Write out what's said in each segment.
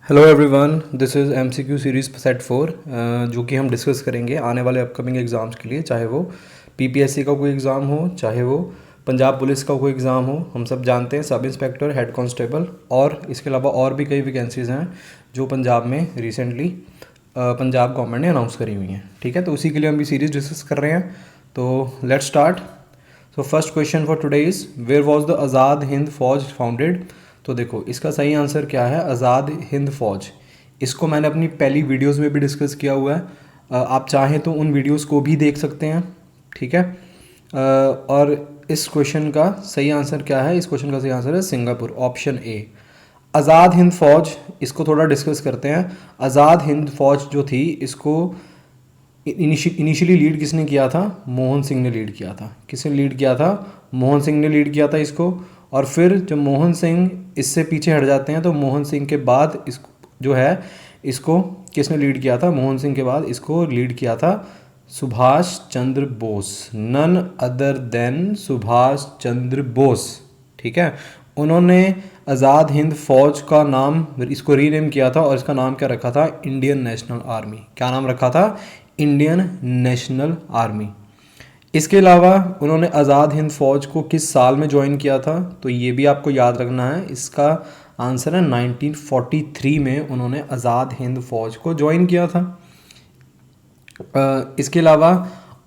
Hello everyone, this is MCQ series set 4 जो कि हम डिस्कस करेंगे आने वाले अपकमिंग एग्ज़ाम्स के लिए। चाहे वो पीपीएससी का कोई एग्ज़ाम हो, चाहे वो पंजाब पुलिस का कोई एग्ज़ाम हो। हम सब जानते हैं सब इंस्पेक्टर, हेड कांस्टेबल और इसके अलावा और भी कई वैकेंसीज़ हैं जो पंजाब में रिसेंटली पंजाब गवर्नमेंट ने अनाउंस करी हुई हैं। ठीक है, तो उसी के लिए हम ये सीरीज़ डिस्कस कर रहे हैं। तो let's start. So first question for today is where was the Azad Hind Fauj founded. तो देखो इसका सही आंसर क्या है, आज़ाद हिंद फौज। इसको मैंने अपनी पहली वीडियोस में भी डिस्कस किया हुआ है। आप चाहें तो उन वीडियोस को भी देख सकते हैं। ठीक है, और इस क्वेश्चन का सही आंसर क्या है, इस क्वेश्चन का सही आंसर है सिंगापुर, ऑप्शन ए। आज़ाद हिंद फौज, इसको थोड़ा डिस्कस करते हैं। आज़ाद हिंद फौज जो थी, इसको इनिशियली लीड किसने किया था? मोहन सिंह ने लीड किया था। किसने लीड किया था? मोहन सिंह ने लीड किया था इसको। और फिर जब मोहन सिंह इससे पीछे हट जाते हैं तो मोहन सिंह के बाद इस जो है इसको किसने लीड किया था? मोहन सिंह के बाद इसको लीड किया था Subhash Chandra Bose, none other than Subhash Chandra Bose. ठीक है, उन्होंने आज़ाद हिंद फौज का नाम इसको रीनेम किया था और इसका नाम क्या रखा था? Indian national army. क्या नाम रखा था? Indian national army. इसके अलावा उन्होंने आज़ाद हिंद फौज को किस साल में ज्वाइन किया था? तो ये भी आपको याद रखना है। इसका आंसर है 1943 में उन्होंने आज़ाद हिंद फौज को ज्वाइन किया था। इसके अलावा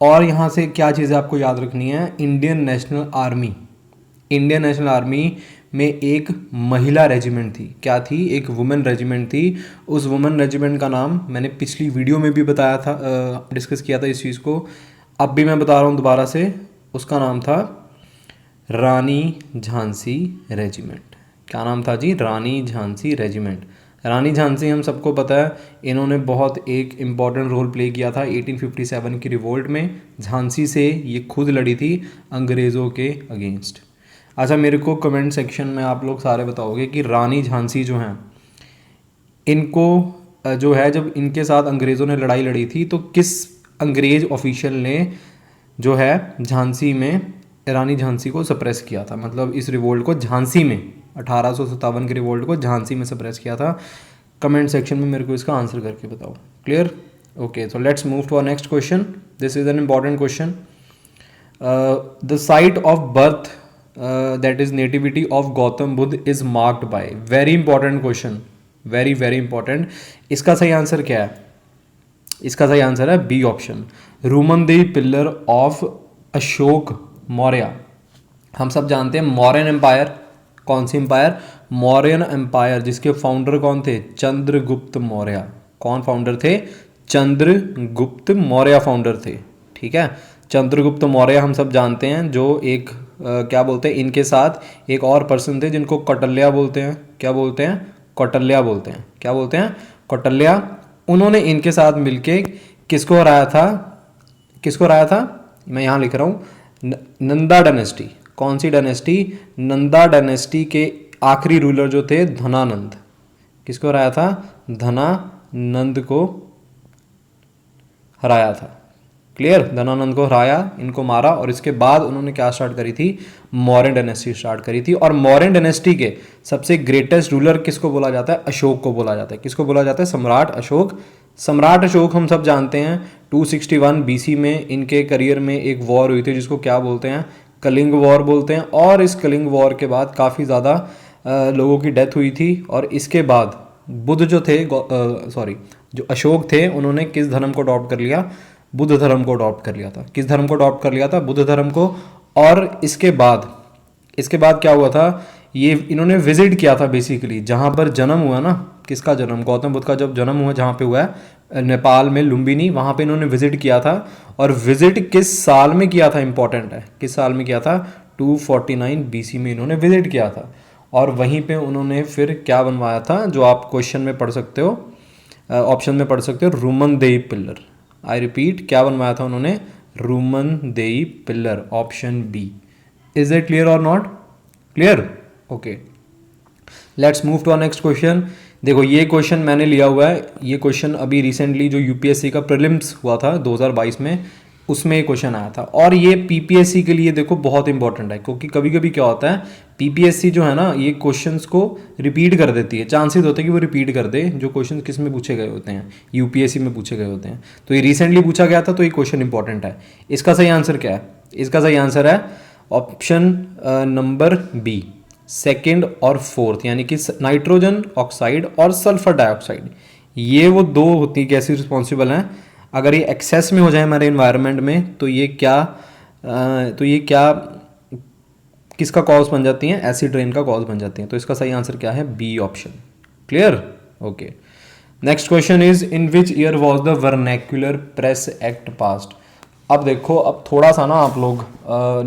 और यहाँ से क्या चीज़ें आपको याद रखनी है? Indian national army, Indian national army में एक महिला रेजिमेंट थी। क्या थी? एक वुमेन रेजिमेंट थी। उस वुमेन रेजिमेंट का नाम मैंने पिछली वीडियो में भी बताया था, डिस्कस किया था इस चीज़ को। अब भी मैं बता रहा हूँ दोबारा से। उसका नाम था रानी झांसी रेजिमेंट। क्या नाम था जी? रानी झांसी रेजिमेंट। रानी झांसी हम सबको पता है, इन्होंने बहुत एक इम्पॉर्टेंट रोल प्ले किया था 1857 की रिवोल्ट में। झांसी से ये खुद लड़ी थी अंग्रेज़ों के अगेंस्ट। अच्छा, मेरे को कमेंट सेक्शन में आप लोग सारे बताओगे कि रानी झांसी जो हैं, इनको जो है जब इनके साथ अंग्रेज़ों ने लड़ाई लड़ी थी तो किस अंग्रेज़ ऑफिशियल ने जो है झांसी में रानी झांसी को सप्रेस किया था? मतलब इस रिवोल्ट को झांसी में 1857 के रिवोल्ट को झांसी में सप्रेस किया था। कमेंट सेक्शन में मेरे को इसका आंसर करके बताओ। Clear? Okay, so let's move to our next question. This is an important question. The site of birth that is nativity of Gautam Buddha is marked by. Very important question, very very important. इसका सही answer क्या है? इसका सही आंसर है B option, Rummindei pillar of Ashok Maurya. हम सब जानते हैं मौर्यन एम्पायर। कौन सी एम्पायर? मौर्यन एम्पायर, जिसके फाउंडर कौन थे? चंद्रगुप्त मौर्य। कौन फाउंडर थे? चंद्रगुप्त मौर्य फाउंडर थे। ठीक है, चंद्रगुप्त मौर्य हम सब जानते हैं, जो एक क्या बोलते हैं, इनके साथ एक और पर्सन थे जिनको कौटिल्य बोलते हैं। क्या बोलते हैं? कौटिल्य बोलते हैं। क्या बोलते हैं? कौटिल्य। उन्होंने इनके साथ मिलके किसको हराया था? किसको हराया था? मैं यहाँ लिख रहा हूँ, नंदा डायनेस्टी। कौन सी डायनेस्टी? नंदा डायनेस्टी के आखिरी रूलर जो थे धनानंद। किसको हराया था? धनानंद को हराया था। क्लियर? धनानंद को हराया, इनको मारा और इसके बाद उन्होंने क्या स्टार्ट करी थी? मौर्यन डायनेस्टी स्टार्ट करी थी। और मौर्यन डायनेस्टी के सबसे ग्रेटेस्ट रूलर किसको बोला जाता है? अशोक को बोला जाता है। किसको बोला जाता है? सम्राट अशोक। सम्राट अशोक हम सब जानते हैं 261 बीसी में इनके करियर में एक वॉर हुई थी जिसको क्या बोलते हैं? कलिंग वॉर बोलते हैं। और इस कलिंग वॉर के बाद काफ़ी ज़्यादा लोगों की डेथ हुई थी। और इसके बाद बुद्ध जो थे, सॉरी, जो अशोक थे, उन्होंने किस धर्म को अडॉप्ट कर लिया? बुद्ध धर्म को अडॉप्ट कर लिया था। किस धर्म को अडॉप्ट कर लिया था? बुद्ध धर्म को। और इसके बाद क्या हुआ था? ये इन्होंने विजिट किया था बेसिकली जहाँ पर जन्म हुआ ना, किसका जन्म? गौतम बुद्ध का जब जन्म हुआ जहाँ पे हुआ है नेपाल में लुम्बिनी, वहाँ पे इन्होंने विजिट किया था। और विजिट किस साल में किया था? इंपॉर्टेंट है, किस साल में किया था? 249 बीसी में इन्होंने विजिट किया था। और वहीं पे उन्होंने फिर क्या बनवाया था, जो आप क्वेश्चन में पढ़ सकते हो, ऑप्शन में पढ़ सकते हो, रूमनदेई पिल्लर। आई रिपीट, क्या बनवाया था उन्होंने? Rummindei pillar, option B. Is it clear और not clear? Okay, let's move to our next question. देखो ये क्वेश्चन मैंने लिया हुआ है, ये क्वेश्चन अभी रिसेंटली जो यूपीएससी का प्रीलिम्स हुआ था 2022 में, उसमें ये क्वेश्चन आया था। और ये पीपीएससी के लिए देखो बहुत इंपॉर्टेंट है, क्योंकि कभी कभी क्या होता है, पीपीएससी जो है ना ये क्वेश्चंस को रिपीट कर देती है, चांसेस होते हैं कि वो रिपीट कर दे जो क्वेश्चन किस में पूछे गए होते हैं, यूपीएससी में पूछे गए होते हैं। तो ये रिसेंटली पूछा गया था, तो ये क्वेश्चन इंपॉर्टेंट है। इसका सही आंसर क्या है? इसका सही आंसर है ऑप्शन नंबर बी, सेकेंड और फोर्थ, यानी कि नाइट्रोजन ऑक्साइड और सल्फर डाइऑक्साइड। ये वो दो होती गैसेस रिस्पॉन्सिबल हैं, अगर ये एक्सेस में हो जाए हमारे इन्वायरमेंट में तो ये क्या किसका कॉज बन जाती हैं? एसिड रेन का कॉज बन जाती हैं। तो इसका सही आंसर क्या है? B option. Clear? Okay. Next question is in which year was the vernacular press act passed. अब देखो, अब थोड़ा सा ना आप लोग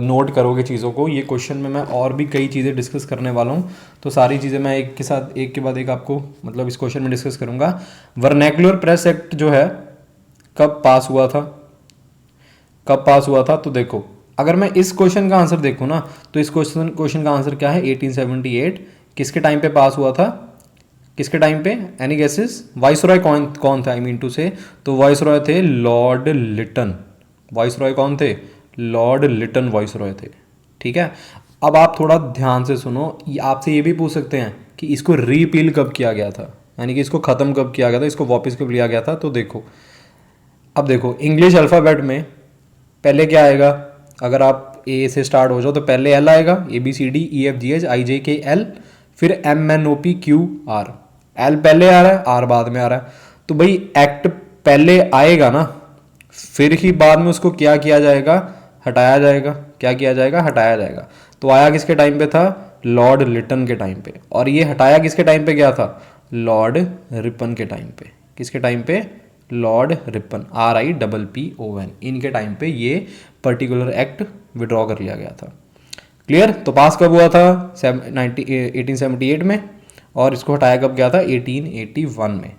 नोट करोगे चीज़ों को। ये क्वेश्चन में मैं और भी कई चीज़ें डिस्कस करने वाला हूँ, तो सारी चीज़ें मैं एक के साथ एक के बाद एक आपको मतलब इस क्वेश्चन में डिस्कस करूँगा। वर्नैक्युलर प्रेस एक्ट जो है कब पास हुआ था? कब पास हुआ था? तो देखो, अगर मैं इस क्वेश्चन का आंसर देखूँ ना, तो इस क्वेश्चन का आंसर क्या है? 1878। किसके टाइम पे पास हुआ था? किसके टाइम पे? Any guesses? वाइसरॉय कौन था? आई मीन टू से, तो वाइसरॉय थे लॉर्ड लिटन। वाइसरॉय कौन थे? लॉर्ड लिटन वाइसरॉय थे। ठीक है। अब आप थोड़ा ध्यान से सुनो, आपसे ये भी पूछ सकते हैं कि इसको रीपील कब किया गया था, यानी कि इसको ख़त्म कब किया गया था, इसको वापस कब लिया गया था। तो देखो, अब देखो इंग्लिश अल्फ़ाबेट में पहले क्या आएगा? अगर आप ए से स्टार्ट हो जाओ तो पहले एल आएगा, ABCDEFGHIJKL, फिर MNOPQR। एल पहले आ रहा है, आर बाद में आ रहा है। तो भाई एक्ट पहले आएगा ना, फिर ही बाद में उसको क्या किया जाएगा? हटाया जाएगा। क्या किया जाएगा? हटाया जाएगा। तो आया किसके टाइम पे था? लॉर्ड लिटन के टाइम पे। और ये हटाया किसके टाइम पे गया था? लॉर्ड रिपन के टाइम पे। किसके टाइम पे? लॉर्ड रिपन, RIPPON, इनके टाइम पे ये पर्टिकुलर एक्ट विड्रॉ कर लिया गया था। क्लियर? तो पास कब हुआ था? 1878 में, और इसको हटाया कब गया था? 1881 में।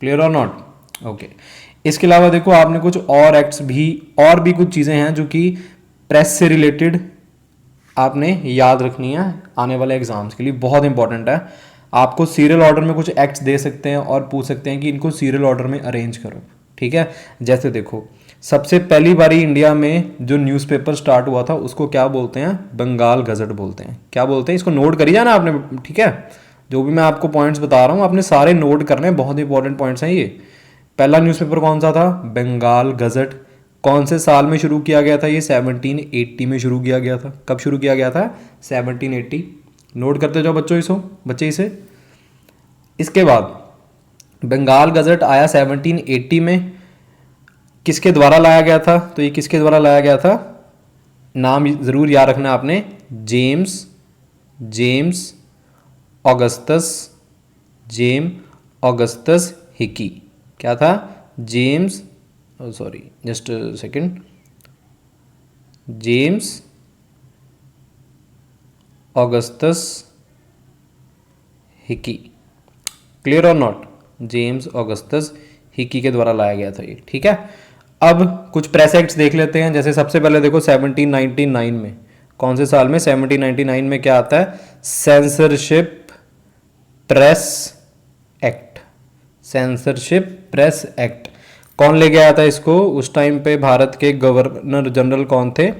क्लियर और नॉट? ओके। इसके अलावा देखो, आपने कुछ और एक्ट्स भी, और भी कुछ चीज़ें हैं जो कि प्रेस से रिलेटेड आपने याद रखनी है आने वाले एग्जाम्स के लिए, बहुत इंपॉर्टेंट है। आपको सीरियल ऑर्डर में कुछ एक्ट्स दे सकते हैं और पूछ सकते हैं कि इनको सीरियल ऑर्डर में अरेंज करो। ठीक है। जैसे देखो, सबसे पहली बारी इंडिया में जो न्यूज़पेपर स्टार्ट हुआ था उसको क्या बोलते हैं? बंगाल गजट बोलते हैं। क्या बोलते हैं? इसको नोट करिए जाना आपने। ठीक है। जो भी मैं आपको पॉइंट्स बता रहा हूँ आपने सारे नोट करने हैं, बहुत इंपॉर्टेंट पॉइंट्स हैं ये। पहला न्यूज़पेपर कौन सा था? बंगाल गजट। कौन से साल में शुरू किया गया था? ये 1780 में शुरू किया गया था। कब शुरू किया गया था? 1780। नोट करते जाओ बच्चे इसे। इसके बाद बंगाल गजट आया 1780 में। किसके द्वारा लाया गया था? तो ये किसके द्वारा लाया गया था? नाम ज़रूर याद रखना आपने, जेम्स ऑगस्टस हिकी। क्या था? James Augustus Hicky. क्लियर और नॉट? जेम्स ऑगस्टस हिकी के द्वारा लाया गया था ये। ठीक है। अब कुछ प्रेस एक्ट्स देख लेते हैं। जैसे सबसे पहले देखो 1799 में, कौन से साल में? 1799 में क्या आता है? Censorship press act. Censorship press act कौन लेके आया था इसको? उस टाइम पे भारत के गवर्नर जनरल कौन थे?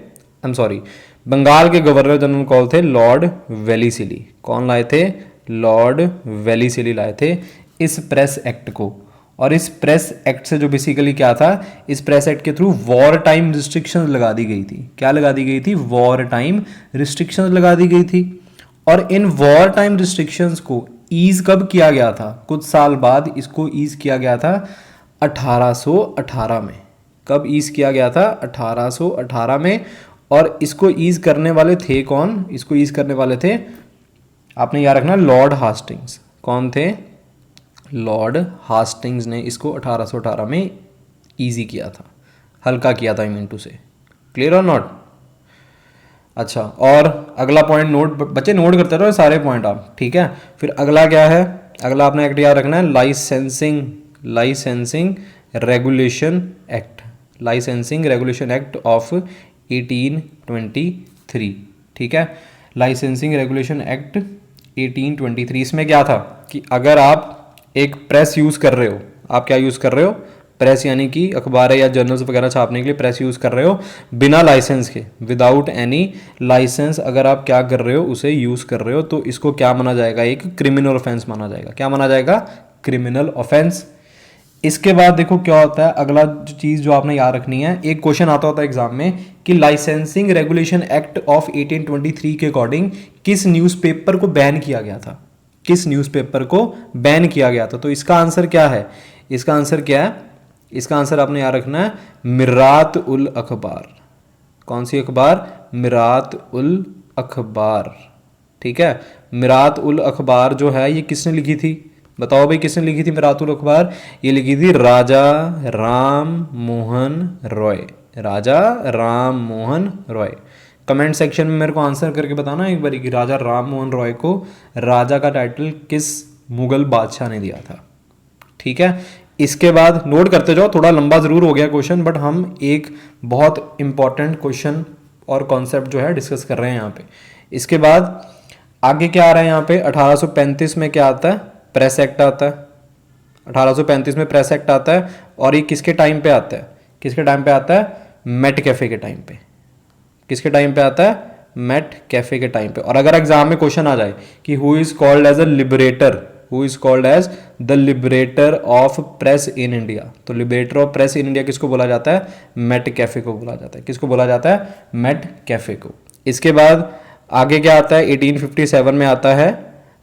बंगाल के गवर्नर जनरल कौन थे? लॉर्ड वेलिसिली। कौन लाए थे? लॉर्ड वेलिसिली लाए थे इस प्रेस एक्ट को। और इस प्रेस एक्ट से जो बेसिकली क्या था, इस प्रेस एक्ट के थ्रू वॉर टाइम रिस्ट्रिक्शंस लगा दी गई थी। क्या लगा दी गई थी? वॉर टाइम रिस्ट्रिक्शंस लगा दी गई थी। और इन वॉर टाइम रिस्ट्रिक्शंस को ईज कब किया गया था? कुछ साल बाद इसको ईज किया गया था 1818 में। कब ईज किया गया था? 1818 में। और इसको ईज करने वाले थे कौन? इसको ईज करने वाले थे, आपने याद रखना, लॉर्ड हास्टिंग्स। कौन थे? लॉर्ड हास्टिंग्स ने इसको 1818 में ईजी किया था, हल्का किया था, आई मीन टू से। क्लियर और नॉट? अच्छा, और अगला पॉइंट नोट, बच्चे नोट करते रहो सारे पॉइंट आप। ठीक है। फिर अगला क्या है? अगला आपने एक्ट याद रखना है, licensing regulation act. Licensing regulation act of 1823। ठीक है। Licensing regulation act 1823। इसमें क्या था कि अगर आप एक प्रेस यूज़ कर रहे हो, आप क्या यूज़ कर रहे हो? प्रेस यानी कि अखबार या जर्नल्स वगैरह छापने के लिए प्रेस यूज़ कर रहे हो बिना लाइसेंस के, विदाउट एनी लाइसेंस अगर आप क्या कर रहे हो, उसे यूज़ कर रहे हो, तो इसको क्या माना जाएगा, एक क्रिमिनल ऑफेंस माना जाएगा। क्या माना जाएगा, क्रिमिनल ऑफेंस। इसके बाद देखो क्या होता है, अगला चीज़ जो आपने याद रखनी है, एक क्वेश्चन आता होता है एग्जाम में कि लाइसेंसिंग रेगुलेशन एक्ट ऑफ 1823 के अकॉर्डिंग किस न्यूज़पेपर को बैन किया गया था, किस न्यूज़पेपर को बैन किया गया था। तो इसका आंसर क्या है, इसका आंसर क्या है, इसका आंसर आपने याद रखना है मिरात उल अखबार। कौन सी अखबार, मिरात उल अखबार। ठीक है, मिरात उल अखबार जो है ये किसने लिखी थी, बताओ भाई किसने लिखी थी मिरात उल अखबार, ये लिखी थी राजा राम मोहन रॉय, राजा राम मोहन रॉय। कमेंट सेक्शन में मेरे को आंसर करके बताना एक बार कि राजा राम मोहन रॉय को राजा का टाइटल किस मुगल बादशाह ने दिया था। ठीक है, इसके बाद नोट करते जाओ, थोड़ा लंबा जरूर हो गया क्वेश्चन, बट हम एक बहुत इंपॉर्टेंट क्वेश्चन और कॉन्सेप्ट जो है डिस्कस कर रहे हैं यहाँ पे। इसके बाद आगे क्या आ रहा है यहाँ पे, 1835 में क्या आता है, प्रेस एक्ट आता है। 1835 में प्रेस एक्ट आता है, और ये किसके टाइम पे आता है, किसके टाइम पे आता है, मेट कैफे के टाइम पे। किसके टाइम पे आता है, मेट कैफे के टाइम पे। और अगर एग्जाम में क्वेश्चन आ जाए कि who is called as a liberator, who is called as the liberator of press in India, तो liberator of press in India किसको बोला जाता है, मेट कैफे को बोला जाता है। किसको बोला जाता है, मेट कैफे को। इसके बाद आगे क्या आता है, 1857 में आता है,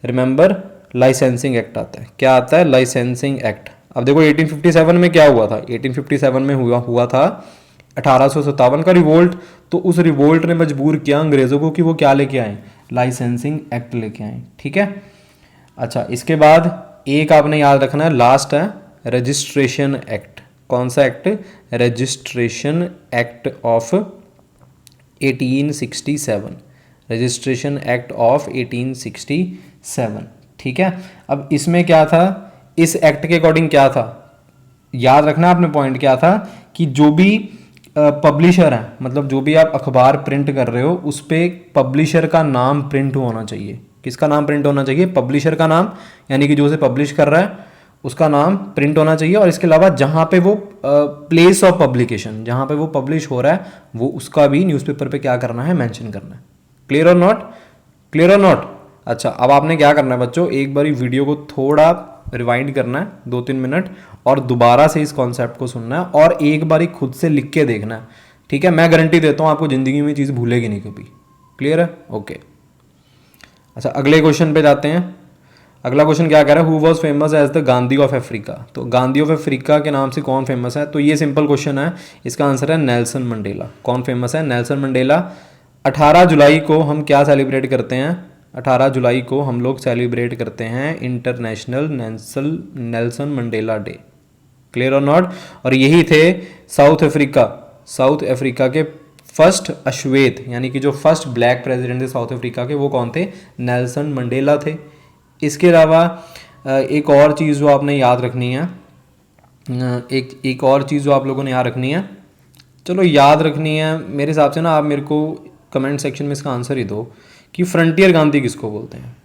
रिमेंबर लाइसेंसिंग एक्ट आता है। क्या आता है, लाइसेंसिंग एक्ट। अब देखो 1857 में क्या हुआ था, 1857 में हुआ था 1857 का रिवोल्ट। तो उस रिवोल्ट ने मजबूर किया अंग्रेजों को कि वो क्या लेके आए, लाइसेंसिंग एक्ट लेके आए। ठीक है, अच्छा इसके बाद एक आपने याद रखना है, लास्ट है रजिस्ट्रेशन एक्ट। कौन सा act, registration act of 1867, registration act of 1867। ठीक है, अब इसमें क्या था, इस एक्ट के अकॉर्डिंग क्या था, याद रखना आपने पॉइंट क्या था कि जो भी पब्लिशर है, मतलब जो भी आप अखबार प्रिंट कर रहे हो उस पर पब्लिशर का नाम प्रिंट होना चाहिए। किसका नाम प्रिंट होना चाहिए, पब्लिशर का नाम, यानी कि जो उसे पब्लिश कर रहा है उसका नाम प्रिंट होना चाहिए। और इसके अलावा जहाँ पे वो प्लेस ऑफ पब्लिकेशन, जहाँ पे वो पब्लिश हो रहा है, वो उसका भी न्यूज़पेपर पे क्या करना है, मेंशन करना है। क्लियर और नॉट, क्लियर और नॉट। अच्छा, अब आपने क्या करना है बच्चों, एक बार वीडियो को थोड़ा रिवाइंड करना है 2-3 मिनट, और दोबारा से इस कॉन्सेप्ट को सुनना है, और एक बार खुद से लिख के देखना है। ठीक है, मैं गारंटी देता हूँ आपको ज़िंदगी में चीज़ भूलेगी नहीं कभी। क्लियर है, ओके। अच्छा, अगले क्वेश्चन पे जाते हैं। अगला क्वेश्चन क्या कह रहा है, who was famous as the Gandhi of Africa. तो गांधी ऑफ अफ्रीका के नाम से कौन फेमस है, तो ये सिंपल क्वेश्चन है, इसका आंसर है नेल्सन मंडेला। कौन फेमस है, नेल्सन मंडेला। 18 जुलाई को हम क्या सेलिब्रेट करते हैं, 18 जुलाई को हम लोग सेलिब्रेट करते हैं international Nelson Mandela day. Clear और नॉट। और यही थे साउथ अफ्रीका के फर्स्ट अश्वेत, यानी कि जो फर्स्ट ब्लैक प्रेसिडेंट थे साउथ अफ्रीका के, वो कौन थे, नेल्सन मंडेला थे। इसके अलावा एक और चीज़ जो आपने याद रखनी है, एक और चीज़ जो आप लोगों ने याद रखनी है, चलो याद रखनी है मेरे हिसाब से ना, आप मेरे को कमेंट सेक्शन में इसका आंसर ही दो कि फ्रंटियर गांधी किसको बोलते हैं,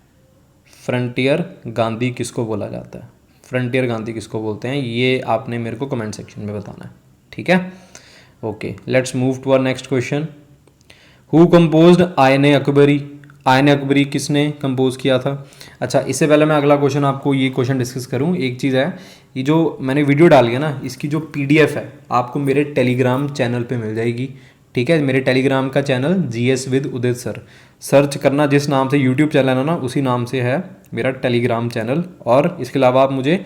फ्रंटियर गांधी किसको बोला जाता है, फ्रंटियर गांधी किसको बोलते हैं, ये आपने मेरे को कमेंट सेक्शन में बताना है। ठीक है, okay, let's move to our next question. Who composed Ain Akbari. Ain Akbari किसने कंपोज किया था। अच्छा, इससे पहले मैं अगला क्वेश्चन आपको ये क्वेश्चन डिस्कस करूं, एक चीज़ है, ये जो मैंने वीडियो डाली है ना, इसकी जो PDF है आपको मेरे टेलीग्राम चैनल पे मिल जाएगी। ठीक है, मेरे टेलीग्राम का channel GS with Udit sir, search करना, जिस नाम से यूट्यूब चैनल है ना उसी नाम से है मेरा टेलीग्राम चैनल। और इसके अलावा आप मुझे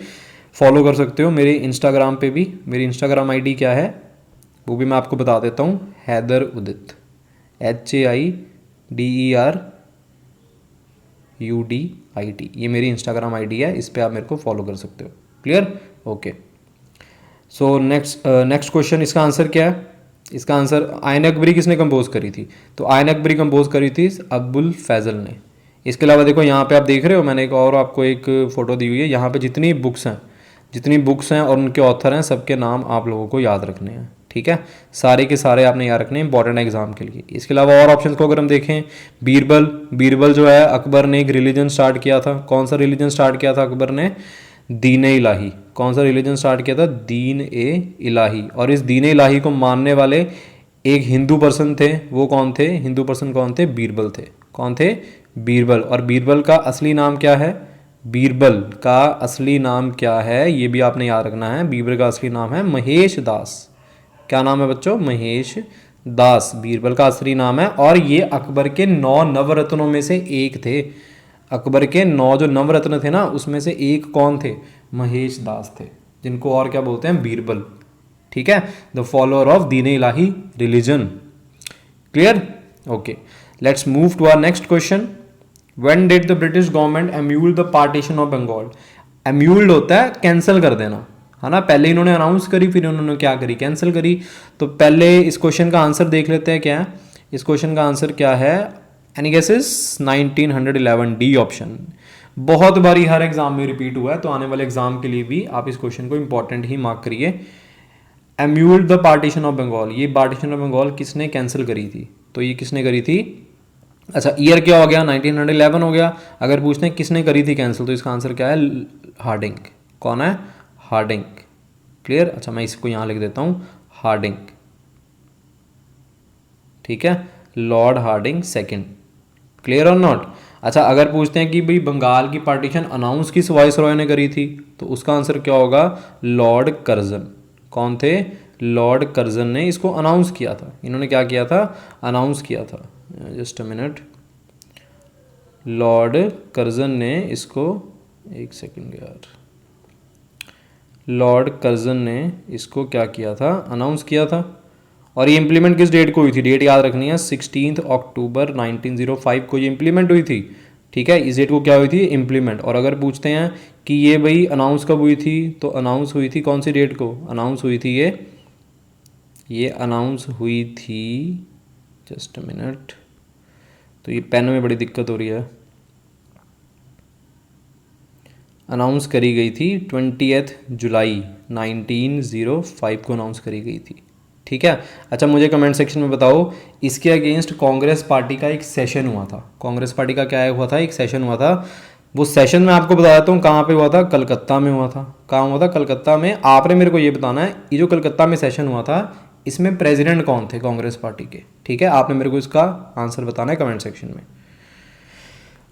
फॉलो कर सकते हो मेरे इंस्टाग्राम पे भी। मेरी इंस्टाग्राम ID क्या है वो भी मैं आपको बता देता हूँ, हैदर उदित, HAIDERUDIT, ये मेरी इंस्टाग्राम ID है, इस पर आप मेरे को फॉलो कर सकते हो। Clear, okay. So next question, इसका आंसर क्या है, इसका आंसर आयन अकबरी किसने कंपोज करी थी, तो आयन अकबरी कंपोज करी थी अब्बुल फैजल ने। इसके अलावा देखो यहाँ पे आप देख रहे हो, मैंने एक और आपको एक फ़ोटो दी हुई है, यहाँ पे जितनी बुक्स हैं और उनके ऑथर हैं, सबके नाम आप लोगों को याद रखने हैं। ठीक है, सारे के सारे आपने याद रखने हैं इंपॉर्टेंट एग्जाम के लिए। इसके अलावा और ऑप्शंस को अगर हम देखें, बीरबल जो है, अकबर ने एक रिलीजन स्टार्ट किया था। कौन सा रिलीजन स्टार्ट किया था अकबर ने, दीन इलाही। कौन सा रिलीजन स्टार्ट किया था? दीन ए इलाही। और इस दीन ए इलाही को मानने वाले एक हिंदू पर्सन थे, वो कौन थे? हिंदू पर्सन कौन थे? बीरबल थे। कौन थे? बीरबल। और बीरबल का असली नाम क्या है? बीरबल का असली नाम क्या है ये भी आपने याद रखना है। बीरबल का असली नाम है महेश दास। क्या नाम है बच्चों? महेश दास बीरबल का असली नाम है। और ये अकबर के 9 नवरत्नों में से एक थे। अकबर के 9 जो नवरत्न थे ना, उसमें से एक कौन थे? महेश दास थे, जिनको और क्या बोलते हैं? बीरबल। ठीक है, the follower of Din Ilahi religion. Clear? Okay, let's move to our next question. When did the British government annul the partition of Bengal? Annulled होता है कैंसिल कर देना, है ना। पहले इन्होंने अनाउंस करी, फिर इन्होंने क्या करी? कैंसिल करी। तो पहले इस क्वेश्चन का आंसर देख लेते हैं क्या है। इस क्वेश्चन का आंसर क्या है? Any guesses? 1911, D option. बहुत बारी हर एग्जाम में रिपीट हुआ है, तो आने वाले एग्जाम के लिए भी आप इस क्वेश्चन को इंपॉर्टेंट ही मार्क करिए। एम्यूल्ड द पार्टीशन ऑफ बंगाल, ये पार्टीशन ऑफ बंगाल किसने कैंसिल करी थी? तो ये किसने करी थी? अच्छा, ईयर क्या हो गया? 1911 हो गया। अगर पूछते हैं किसने करी थी कैंसिल, तो इसका आंसर क्या है? हार्डिंग। कौन है? हार्डिंग। क्लियर? अच्छा, मैं इसको यहाँ लिख देता हूँ, हार्डिंग। ठीक है, लॉर्ड हार्डिंग सेकंड। क्लियर और नॉट? अच्छा, अगर पूछते हैं कि भाई बंगाल की पार्टीशन अनाउंस किस वाइसरॉय ने करी थी, तो उसका आंसर क्या होगा? Lord Curzon. कौन थे? लॉर्ड कर्जन ने इसको अनाउंस किया था। इन्होंने क्या किया था? अनाउंस किया था। Just a minute, Lord Curzon ने इसको, एक सेकंड यार, लॉर्ड कर्जन ने इसको क्या किया था? अनाउंस किया था। और ये इम्प्लीमेंट किस डेट को हुई थी? डेट याद रखनी है, 16 अक्टूबर 1905 को ये इम्प्लीमेंट हुई थी। ठीक है, इस डेट को क्या हुई थी? इम्प्लीमेंट। और अगर पूछते हैं कि ये भाई अनाउंस कब हुई थी, तो अनाउंस हुई थी कौन सी डेट को? अनाउंस हुई थी ये अनाउंस हुई थी, जस्ट अ मिनट, तो ये पेन में बड़ी दिक्कत हो रही है। अनाउंस करी गई थी 20 जुलाई 1905 को अनाउंस करी गई थी। ठीक है। अच्छा, मुझे कमेंट सेक्शन में बताओ, इसके अगेंस्ट कांग्रेस पार्टी का एक सेशन हुआ था। कांग्रेस पार्टी का क्या हुआ था? एक सेशन हुआ था। वो सेशन मैं आपको बता देता हूँ कहाँ पे हुआ था। कलकत्ता में हुआ था। कहाँ हुआ था? कलकत्ता में। आपने मेरे को ये बताना है, ये जो कलकत्ता में सेशन हुआ था, इसमें प्रेसिडेंट कौन थे कांग्रेस पार्टी के? ठीक है, आपने मेरे को इसका आंसर बताना है कमेंट सेक्शन में।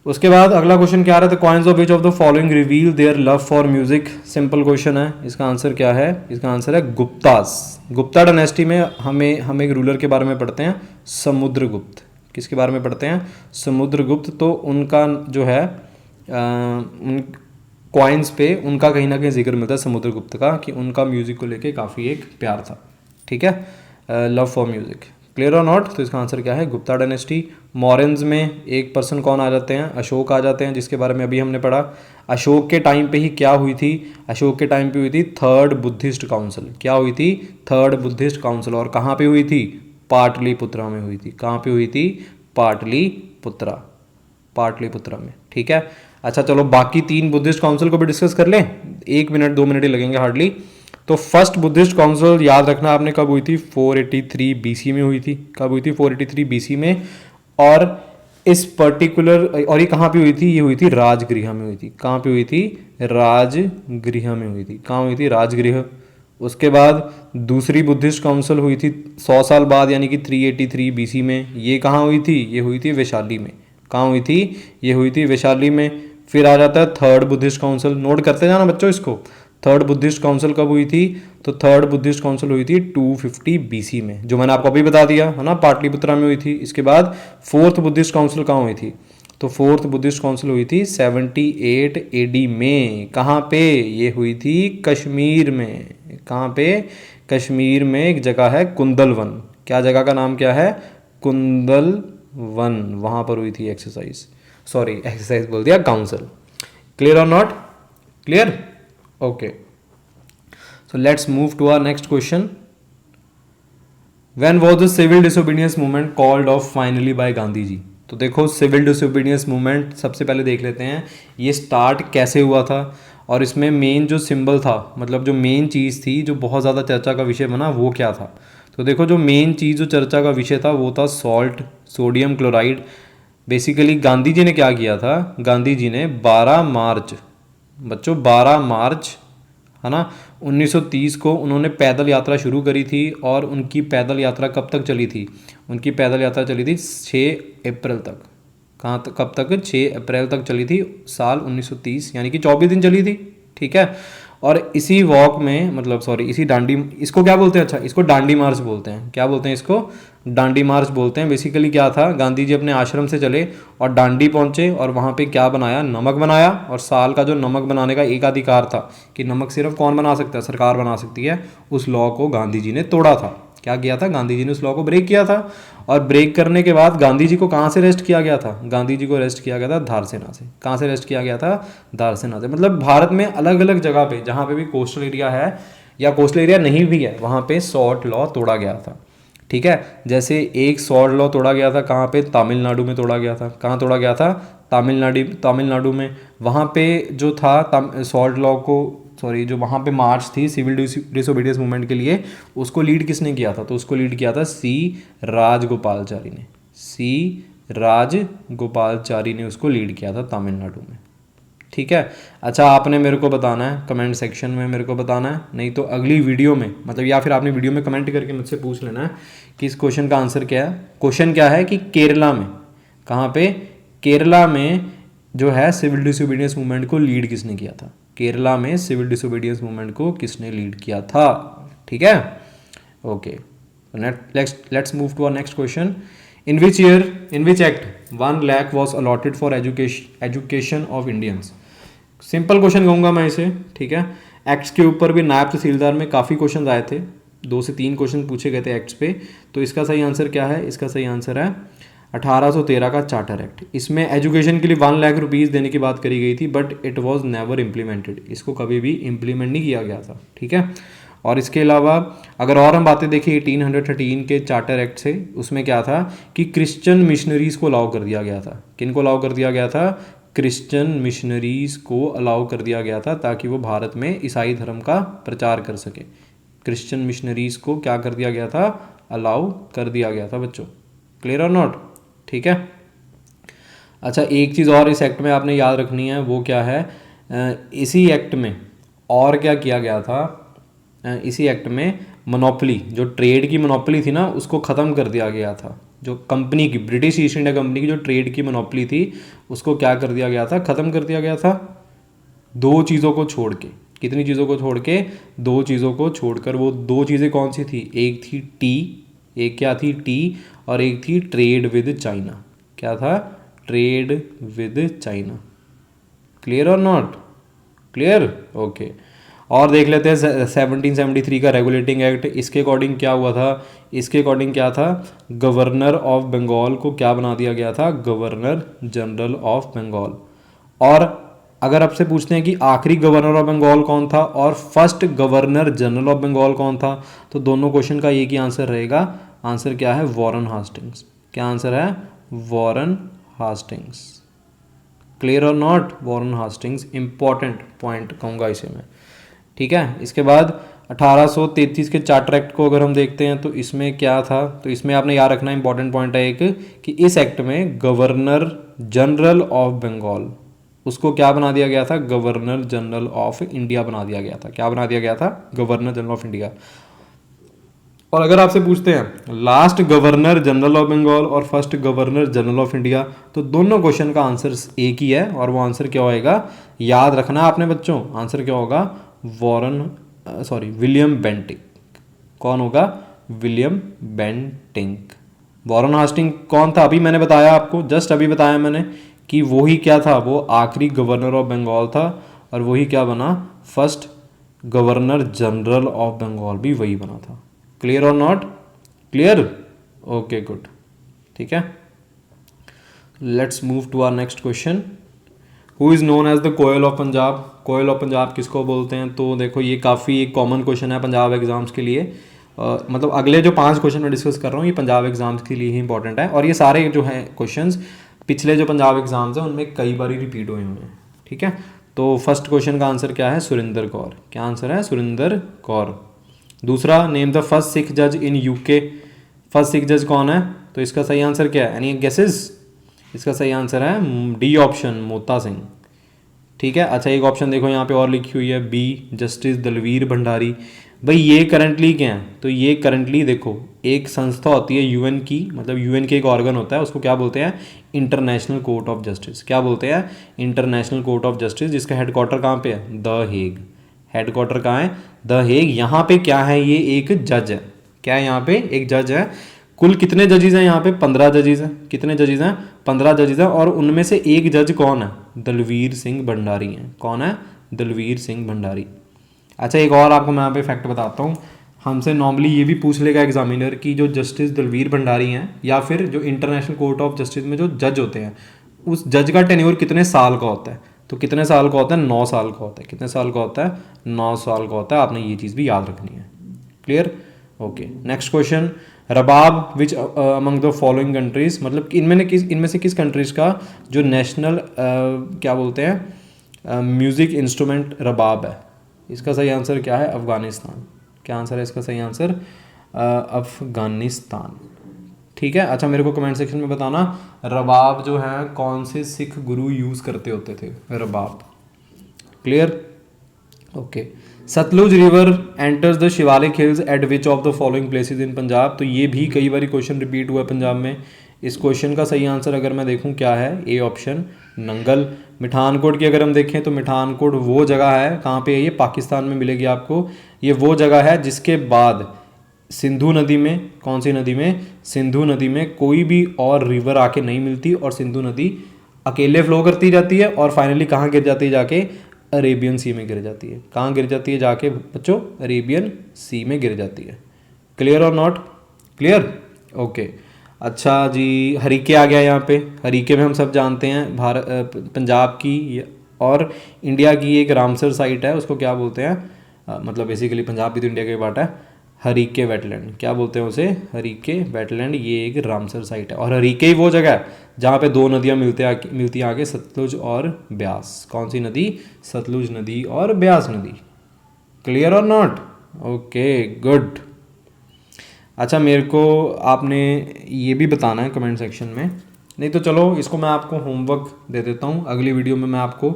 उसके बाद अगला क्वेश्चन क्या आ रहा था? Coins of which of the following reveal their love for music? Simple question है। इसका आंसर क्या है? इसका आंसर है गुप्तास। गुप्ता डायनेस्टी में हम एक रूलर के बारे में पढ़ते हैं, समुद्रगुप्त। किसके बारे में पढ़ते हैं? समुद्रगुप्त। तो उनका जो है उन कॉइन्स पे उनका कहीं ना कहीं जिक्र मिलता है समुद्रगुप्त का, कि उनका म्यूजिक को लेके काफ़ी एक प्यार था। ठीक है, लव फॉर म्यूजिक। क्लियर और नॉट? तो इसका आंसर क्या है? गुप्ता डायनेस्टी। मॉरन्स में एक पर्सन कौन आ जाते हैं? अशोक आ जाते हैं, जिसके बारे में अभी हमने पढ़ा। अशोक के टाइम पे ही क्या हुई थी? अशोक के टाइम पे हुई थी थर्ड बुद्धिस्ट काउंसिल। क्या हुई थी? Third Buddhist council. और कहाँ पे हुई थी? पाटलिपुत्रा में हुई थी। कहाँ पे हुई थी? पाटलिपुत्रा। पाटलिपुत्रा में। ठीक है। अच्छा चलो, बाकी 3 बुद्धिस्ट काउंसिल को भी डिस्कस कर लें। 1 मिनट 2 मिनट ही लगेंगे हार्डली। तो फर्स्ट बुद्धिस्ट काउंसिल याद रखना आपने कब हुई थी? 483 बीसी में हुई थी। कब हुई थी? 483 बीसी में। और इस पर्टिकुलर, और ये कहाँ पे हुई थी? ये हुई थी राजगृह में हुई थी। कहाँ पे हुई थी? राजगृह में हुई थी। कहाँ हुई थी? राजगृह। उसके बाद दूसरी बुद्धिस्ट काउंसिल हुई थी 100 साल बाद, यानी कि 383 बीसी में। ये कहाँ हुई थी? ये हुई थी वैशाली में। कहाँ हुई थी? ये हुई थी वैशाली में। फिर आ जाता है थर्ड बुद्धिस्ट काउंसिल। नोट करते जाना बच्चों इसको। थर्ड बुद्धिस्ट काउंसिल कब हुई थी? तो थर्ड बुद्धिस्ट काउंसिल हुई थी 250 बीसी में, जो मैंने आपको अभी बता दिया है ना, पाटलिपुत्रा में हुई थी। इसके बाद फोर्थ बुद्धिस्ट काउंसिल कहाँ हुई थी? तो फोर्थ बुद्धिस्ट काउंसिल हुई थी 78 एडी में। कहाँ पे? ये हुई थी कश्मीर में। कहाँ पे? कश्मीर में एक जगह है कुंदलवन। क्या जगह का नाम क्या है? कुंदलवन। वहाँ पर हुई थी एक्सरसाइज बोल दिया, काउंसिल। क्लियर और not? Clear? Okay, so let's move to our next question. When was the civil disobedience movement called off finally by Gandhi ji? तो देखो, सिविल डिसोबीडियंस मूवमेंट सबसे पहले देख लेते हैं, ये स्टार्ट कैसे हुआ था। और इसमें मेन जो सिंबल था, मतलब जो मेन चीज़ थी जो बहुत ज़्यादा चर्चा का विषय बना, वो क्या था? तो देखो, जो मेन चीज़ जो चर्चा का विषय था वो था salt, sodium chloride. Basically Gandhi ji ने क्या किया था? गांधी जी ने 12 मार्च, बच्चों 12 मार्च है ना। 1930 को उन्होंने पैदल यात्रा शुरू करी थी और उनकी पैदल यात्रा कब तक चली थी? उनकी पैदल यात्रा चली थी 6 अप्रैल तक। कहाँ तक, कब तक? 6 अप्रैल तक चली थी साल 1930, यानी कि 24 दिन चली थी। ठीक है। और इसी वॉक में, मतलब सॉरी, इसी डांडी, इसको क्या बोलते हैं? अच्छा, इसको डांडी मार्च बोलते हैं। क्या बोलते हैं इसको? डांडी मार्च बोलते हैं। बेसिकली क्या था, गांधी जी अपने आश्रम से चले और डांडी पहुंचे और वहाँ पे क्या बनाया? नमक बनाया। और साल का जो नमक बनाने का एक अधिकार था कि नमक सिर्फ कौन बना सकता है? सरकार बना सकती है। उस लॉ को गांधी जी ने तोड़ा था। क्या किया था? गांधी जी ने उस लॉ को ब्रेक किया था। और ब्रेक करने के बाद गांधी जी को कहाँ से अरेस्ट किया गया था? गांधी जी को अरेस्ट किया गया था धारसेना से। कहाँ से अरेस्ट किया गया था? धारसेना से। मतलब भारत में अलग अलग जगह पे जहाँ पे भी कोस्टल एरिया है या कोस्टल एरिया नहीं भी है, वहाँ पे सॉल्ट लॉ तोड़ा गया था। ठीक है। जैसे एक सॉल्ट लॉ तोड़ा गया था कहाँ पे? तमिलनाडु में तोड़ा गया था। कहाँ तोड़ा गया था? तमिलनाडु में। वहाँ पे जो था सॉल्ट लॉ को, सॉरी, जो वहाँ पे मार्च थी सिविल डिसोबीडियंस मूवमेंट के लिए, उसको लीड किसने किया था? तो उसको लीड किया था सी राजगोपालचारी ने। सी राजगोपालचारी ने उसको लीड किया था तमिलनाडु में। ठीक है। अच्छा, आपने मेरे को बताना है कमेंट सेक्शन में, मेरे को बताना है, नहीं तो अगली वीडियो में, मतलब या फिर आपने वीडियो में कमेंट करके मुझसे पूछ लेना है कि इस क्वेश्चन का आंसर क्या है। क्वेश्चन क्या है कि केरला में, कहाँ पे? केरला में जो है सिविल डिसोबीडियंस मूवमेंट को लीड किसने किया था? केरला में सिविल डिसोबीडियंस मूवमेंट को किसने लीड किया था? ठीक है। Okay, let's move to our next question. In which year, in which act 1 lakh was allotted for education of Indians? Simple question कहूँगा मैं इसे। ठीक है। एक्ट्स के ऊपर भी नायब तहसीलदार में काफ़ी क्वेश्चन आए थे, 2 से 3 क्वेश्चन पूछे गए थे एक्ट्स पे। तो इसका सही आंसर क्या है? इसका सही आंसर है 1813 का चार्टर एक्ट। इसमें एजुकेशन के लिए 1 लाख रुपीज़ देने की बात करी गई थी, but it was never implemented. इसको कभी भी इम्प्लीमेंट नहीं किया गया था। ठीक है। और इसके अलावा अगर और हम बातें देखिए 1813 के चार्टर एक्ट से, उसमें क्या था कि क्रिश्चियन मिशनरीज को अलाउ कर दिया गया था। किन को अलाउ कर दिया गया था? क्रिश्चियन मिशनरीज को अलाउ कर दिया गया था ताकि वो भारत में ईसाई धर्म का प्रचार कर सके। क्रिश्चियन मिशनरीज को क्या कर दिया गया था? अलाउ कर दिया गया था बच्चों। क्लियर और नॉट? ठीक है। अच्छा, एक चीज़ और इस एक्ट में आपने याद रखनी है, वो क्या है? इसी एक्ट में और क्या किया गया था? इसी एक्ट में मोनोपली, जो ट्रेड की मोनोपली थी ना, उसको ख़त्म कर दिया गया था। जो कंपनी की, ब्रिटिश ईस्ट इंडिया कंपनी की जो ट्रेड की मोनोपली थी, उसको क्या कर दिया गया था? ख़त्म कर दिया गया था। 2 चीज़ों को छोड़ के। कितनी चीज़ों को छोड़ के? 2 चीज़ों को छोड़कर। वो 2 चीज़ें कौन सी थी? एक थी टी, एक क्या थी? टी, और एक थी ट्रेड विद चाइना। क्या था? Trade with China. क्लियर और नॉट? क्लियर? ओके। और देख लेते हैं 1773 का रेगुलेटिंग एक्ट। इसके अकॉर्डिंग क्या हुआ था? इसके अकॉर्डिंग क्या था? गवर्नर ऑफ बंगाल को क्या बना दिया गया था? Governor general of Bengal. और अगर आपसे पूछते हैं कि आखिरी गवर्नर ऑफ बंगाल कौन था और first governor general of Bengal कौन था, तो दोनों क्वेश्चन का एक ही आंसर रहेगा। आंसर क्या है? Warren Hastings. क्या आंसर है? Warren Hastings. क्लियर और not? Warren Hastings important point कहूँगा इसे मैं। ठीक है। इसके बाद 1833 के चार्टर एक्ट को अगर हम देखते हैं तो इसमें क्या था? तो इसमें आपने याद रखना इंपॉर्टेंट पॉइंट है एक, कि इस एक्ट में गवर्नर जनरल ऑफ बंगाल, उसको क्या बना दिया गया था? गवर्नर जनरल ऑफ इंडिया बना दिया गया था। क्या बना दिया गया था? Governor general of India. और अगर आपसे पूछते हैं last governor general of Bengal और first governor general of India, तो दोनों क्वेश्चन का आंसर एक ही है। और वो आंसर क्या होएगा? याद रखना आपने बच्चों। आंसर क्या होगा? William Bentinck. कौन होगा? William Bentinck. वॉरेन हास्टिंग कौन था? अभी मैंने बताया आपको, जस्ट अभी बताया मैंने कि वही क्या था? वो आखिरी गवर्नर ऑफ बंगाल था। और वही क्या बना? First governor general of Bengal भी वही बना था। क्लियर और नॉट? क्लियर? Okay, good. ठीक है। Let's move to our next question. Who is known as the koel of Punjab? Koel of Punjab किसको बोलते हैं? तो देखो, ये काफ़ी एक कॉमन क्वेश्चन है पंजाब एग्जाम्स के लिए। मतलब अगले जो 5 क्वेश्चन मैं डिस्कस कर रहा हूँ, ये पंजाब एग्जाम्स के लिए ही इंपॉर्टेंट है। और ये सारे जो हैं क्वेश्चंस पिछले जो पंजाब एग्जाम्स हैं उनमें कई बार रिपीट हुए हैं। ठीक है। तो फर्स्ट क्वेश्चन का आंसर क्या है? सुरिंदर कौर। क्या आंसर है? सुरिंदर कौर। दूसरा, नेम द फर्स्ट सिख जज इन यूके। फर्स्ट सिख जज कौन है? तो इसका सही आंसर क्या है? Any guesses? इसका सही आंसर है डी ऑप्शन, मोता सिंह। ठीक है। अच्छा एक ऑप्शन देखो यहाँ पे और लिखी हुई है बी, जस्टिस दलवीर भंडारी। भाई ये करंटली क्या है, तो ये करंटली देखो एक संस्था होती है यूएन की, मतलब यूएन के एक ऑर्गन होता है, उसको क्या बोलते हैं, इंटरनेशनल कोर्ट ऑफ जस्टिस। क्या बोलते हैं, इंटरनेशनल कोर्ट ऑफ जस्टिस, जिसका हेडक्वार्टर कहाँ पे है, द हेग। हेडक्वार्टर कहाँ है, द हेग। यहाँ पे क्या है, ये एक जज है। क्या है, यहाँ पे एक जज है। कुल कितने जजेस हैं यहाँ पे, 15 जजेस हैं। कितने जजेस हैं, 15 जजेस हैं। और उनमें से एक जज कौन है, दलवीर सिंह भंडारी हैं। कौन है, दलवीर सिंह भंडारी। अच्छा एक और आपको मैं यहाँ पे फैक्ट बताता हूँ। हमसे नॉर्मली ये भी पूछ लेगा एग्जामिनर कि जो जस्टिस दलवीर भंडारी हैं या फिर जो इंटरनेशनल कोर्ट ऑफ जस्टिस में जो जज होते हैं, उस जज का टेन्योर कितने साल का होता है। तो कितने साल का होता है, 9 साल का होता है। कितने साल का होता है, 9 साल का होता है। आपने ये चीज़ भी याद रखनी है। Clear, okay. Next question, rabab which among the following countries, मतलब इनमें से किस कंट्रीज का जो नेशनल क्या बोलते हैं म्यूज़िक इंस्ट्रूमेंट रबाब है। इसका सही आंसर क्या है, अफ़गानिस्तान। क्या आंसर है इसका सही आंसर, अफ़गानिस्तान। ठीक है। अच्छा मेरे को कमेंट सेक्शन में बताना रबाब जो है कौन से सिख गुरु यूज़ करते होते थे रबाब। Clear, okay. Sutlej river enters the Shivalik hills at which of the following places in Punjab. तो ये भी कई बार क्वेश्चन रिपीट हुआ है पंजाब में। इस क्वेश्चन का सही आंसर अगर मैं देखूं क्या है, ए ऑप्शन नंगल। मिठानकोट की अगर हम देखें तो मिठानकोट वो जगह है, कहाँ पे है ये, पाकिस्तान में मिलेगी आपको। ये वो जगह है जिसके बाद सिंधु नदी में, कौन सी नदी में, सिंधु नदी में कोई भी और रिवर आके नहीं मिलती, और सिंधु नदी अकेले फ्लो करती जाती है और फाइनली कहाँ गिर जाती है, जाके अरेबियन सी में गिर जाती है। कहाँ गिर जाती है जाके बच्चों, अरेबियन सी में गिर जाती है। क्लियर और नॉट क्लियर, ओके। अच्छा जी, हरीके आ गया यहाँ पे। हरीके में हम सब जानते हैं भारत पंजाब की और इंडिया की एक रामसर साइट है, उसको क्या बोलते हैं, मतलब बेसिकली पंजाब भी तो इंडिया का ही पार्ट है। हरीके वेटलैंड, क्या बोलते हैं उसे, हरीके वेटलैंड। ये एक रामसर साइट है, और हरीके ही वो जगह है जहाँ पे दो नदियाँ मिलती आगे, सतलुज और ब्यास। कौन सी नदी, सतलुज नदी और ब्यास नदी। क्लियर और नॉट, ओके गुड। अच्छा मेरे को आपने ये भी बताना है कमेंट सेक्शन में, नहीं तो चलो इसको मैं आपको होमवर्क दे देता हूँ। अगली वीडियो में मैं आपको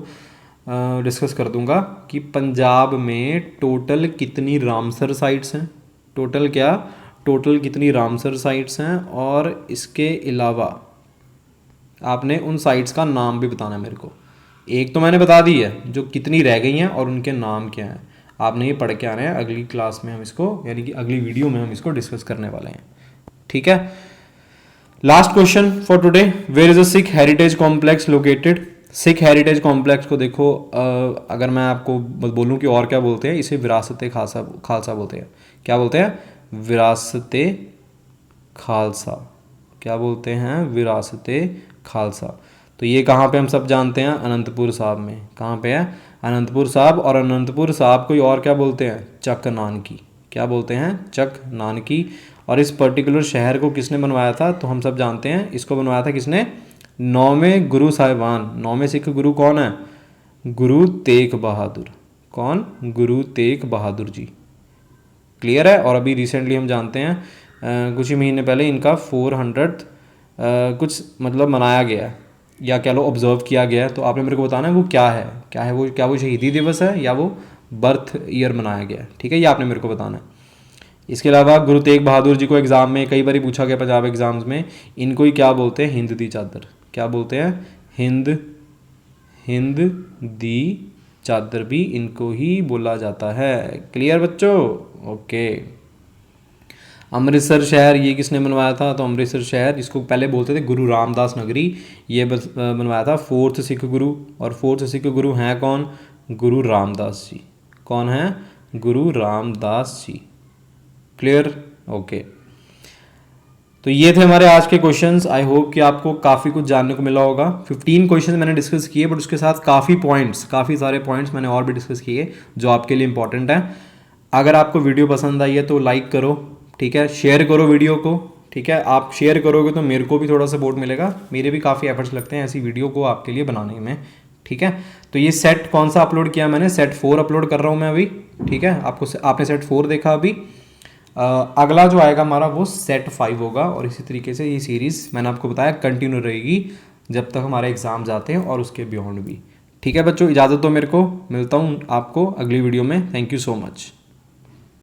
डिस्कस कर दूंगा कि पंजाब में टोटल कितनी रामसर साइट्स हैं। टोटल क्या, टोटल कितनी रामसर साइट्स हैं, और इसके अलावा आपने उन साइट्स का नाम भी बताना है मेरे को। एक तो मैंने बता दी है जो कितनी रह गई हैं और उनके नाम क्या हैं, आपने ये पढ़ के आना है। अगली क्लास में हम इसको, यानी कि अगली वीडियो में हम इसको डिस्कस करने वाले हैं। ठीक है। Last question for today, where is a Sikh heritage complex located. Sikh heritage complex को देखो, अगर मैं आपको बोलूँ कि और क्या बोलते हैं, इसे विरासत खालसा बोलते हैं। क्या बोलते हैं, विरासत खालसा। क्या बोलते हैं, विरासत खालसा। तो ये कहाँ पे हम सब जानते हैं, अनंतपुर साहब में। कहाँ पे है, अनंतपुर साहब। और अनंतपुर साहब को और क्या बोलते हैं, चक नानकी। क्या बोलते हैं, चक नानकी। और इस पर्टिकुलर शहर को किसने बनवाया था, तो हम सब जानते हैं इसको बनवाया था किसने, 9वें गुरु साहिबान। 9वें सिख गुरु कौन है, गुरु तेग बहादुर। कौन, गुरु तेग बहादुर जी। क्लियर है। और अभी रिसेंटली हम जानते हैं कुछ ही महीने पहले इनका 400 कुछ मतलब मनाया गया है, या कह लो ऑब्जर्व किया गया है। तो आपने मेरे को बताना है वो क्या है, क्या है वो, क्या वो शहीदी दिवस है या वो बर्थ ईयर मनाया गया है। ठीक है, ये आपने मेरे को बताना है। इसके अलावा गुरु तेग बहादुर जी को एग्ज़ाम में कई बार पूछा गया, पंजाब एग्ज़ाम्स में, इनको ही क्या बोलते हैं, हिंद दी चादर। क्या बोलते हैं, हिंद दी चादर भी इनको ही बोला जाता है। क्लियर बच्चों, ओके। अमृतसर शहर ये किसने बनवाया था, तो अमृतसर शहर इसको पहले बोलते थे गुरु रामदास नगरी, ये बनवाया था 4th सिख गुरु। और 4th सिख गुरु हैं कौन, गुरु रामदास जी। कौन है, गुरु रामदास जी। Clear, okay. तो ये थे हमारे आज के क्वेश्चंस। आई होप कि आपको काफ़ी कुछ जानने को मिला होगा। 15 क्वेश्चंस मैंने डिस्कस किए, बट उसके साथ काफ़ी सारे पॉइंट्स मैंने और भी डिस्कस किए जो आपके लिए इंपॉर्टेंट हैं। अगर आपको वीडियो पसंद आई है तो लाइक करो, ठीक है, शेयर करो वीडियो को, ठीक है। आप शेयर करोगे तो मेरे को भी थोड़ा सपोर्ट मिलेगा, मेरे भी काफ़ी एफर्ट्स लगते हैं ऐसी वीडियो को आपके लिए बनाने में, ठीक है। तो ये सेट कौन सा अपलोड किया मैंने, सेट 4 अपलोड कर रहा हूँ मैं अभी, ठीक है। आपने सेट 4 देखा अभी। अगला जो आएगा हमारा वो सेट 5 होगा, और इसी तरीके से ये सीरीज़ मैंने आपको बताया कंटिन्यू रहेगी जब तक हमारे एग्ज़ाम जाते हैं और उसके बियॉन्ड भी, ठीक है बच्चों, इजाज़त दो मेरे को, मिलता हूँ आपको अगली वीडियो में। Thank you so much.